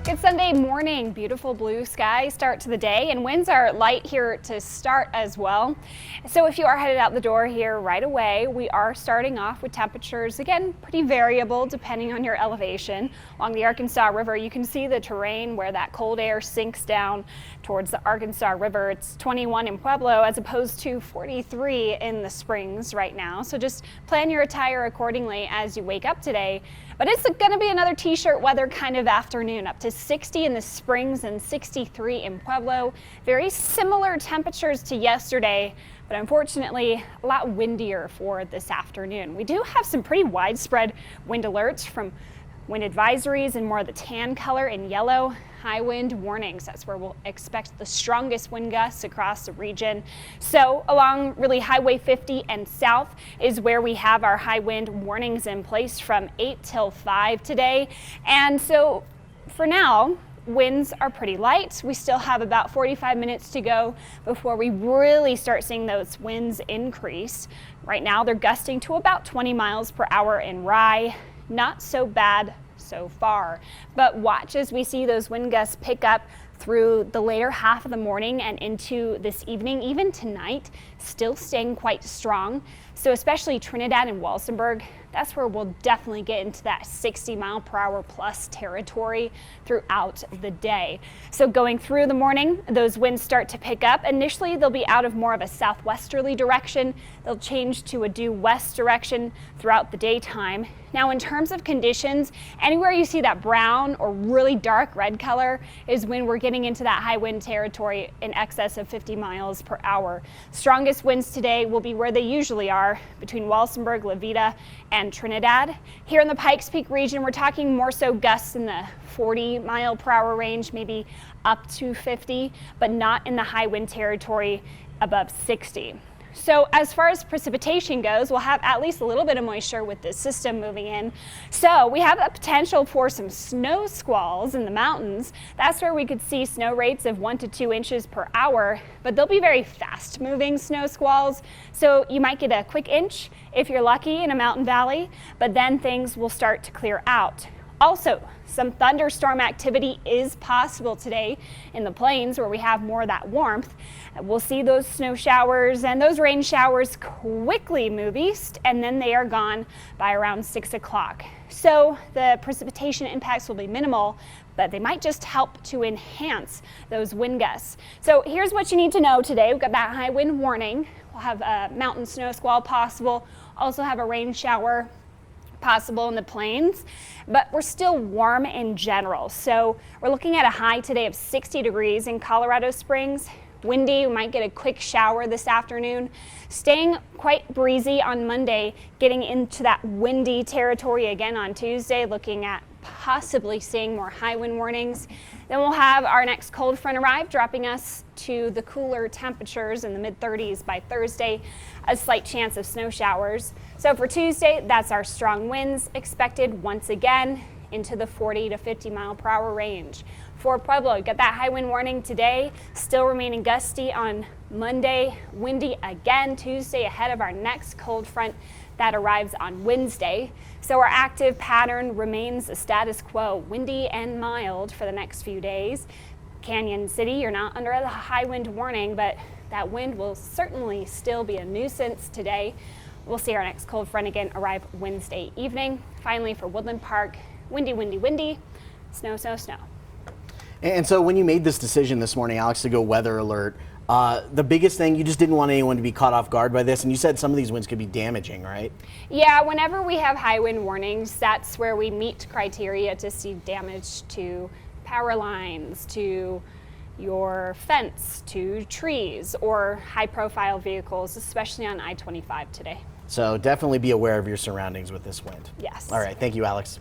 Good Sunday morning. Beautiful blue sky start to the day, and winds are light here to start as well. So if you are headed out the door here right away, we are starting off with temperatures, again, pretty variable depending on your elevation. Along the Arkansas River, you can see the terrain where that cold air sinks down towards the Arkansas River. It's 21 in Pueblo as opposed to 43 in the Springs right now. So just plan your attire accordingly as you wake up today. But it's going to be another t-shirt weather kind of afternoon, up to 60 in the Springs and 63 in Pueblo. Very similar temperatures to yesterday, but unfortunately a lot windier for this afternoon. We do have some pretty widespread wind alerts from wind advisories in more of the tan color in yellow. High wind warnings. That's where we'll expect the strongest wind gusts across the region. So along really Highway 50 and south is where we have our high wind warnings in place from 8 till 5 today. And so for now, winds are pretty light. We still have about 45 minutes to go before we really start seeing those winds increase. Right now they're gusting to about 20 miles per hour in Rye. Not so bad so far, but watch as we see those wind gusts pick up through the later half of the morning and into this evening, even tonight, still staying quite strong. So especially Trinidad and Walsenburg, that's where we'll definitely get into that 60 mile per hour plus territory throughout the day. So going through the morning, those winds start to pick up. Initially, they'll be out of more of a southwesterly direction. They'll change to a due west direction throughout the daytime. Now, in terms of conditions, anywhere you see that brown or really dark red color is when we're getting into that high wind territory in excess of 50 miles per hour. Strongest winds today will be where they usually are, between Walsenburg, Levita, and Trinidad. Here in the Pikes Peak region, we're talking more so gusts in the 40 mile per hour range, maybe up to 50, but not in the high wind territory above 60. So as far as precipitation goes, we'll have at least a little bit of moisture with this system moving in. So we have a potential for some snow squalls in the mountains. That's where we could see snow rates of 1 to 2 inches per hour, but they'll be very fast moving snow squalls. So you might get a quick inch if you're lucky in a mountain valley, but then things will start to clear out. Also, some thunderstorm activity is possible today in the plains where we have more of that warmth. We'll see those snow showers and those rain showers quickly move east, and then they are gone by around 6 o'clock. So the precipitation impacts will be minimal, but they might just help to enhance those wind gusts. So here's what you need to know today. We've got that high wind warning. We'll have a mountain snow squall possible, also have a rain shower possible in the plains, but we're still warm in general. So we're looking at a high today of 60 degrees in Colorado Springs. Windy, we might get a quick shower this afternoon. Staying quite breezy on Monday, getting into that windy territory again on Tuesday, looking at possibly seeing more high wind warnings. Then we'll have our next cold front arrive, dropping us to the cooler temperatures in the mid-30s by Thursday, a slight chance of snow showers. So for Tuesday, that's our strong winds expected once again into the 40 to 50 mile per hour range. For Pueblo, got that high wind warning today, still remaining gusty on Monday, windy again Tuesday ahead of our next cold front that arrives on Wednesday. So our active pattern remains a status quo, windy and mild for the next few days. Canyon City, you're not under the high wind warning, but that wind will certainly still be a nuisance today. We'll see our next cold front again arrive Wednesday evening. Finally, for Woodland Park, windy, windy, windy, snow, snow, snow. And so when you made this decision this morning, Alex, to go weather alert, the biggest thing, you just didn't want anyone to be caught off guard by this, and you said some of these winds could be damaging, right? Yeah, whenever we have high wind warnings, that's where we meet criteria to see damage to power lines, to your fence, to trees, or high-profile vehicles, especially on I-25 today. So definitely be aware of your surroundings with this wind. Yes. All right, thank you, Alex.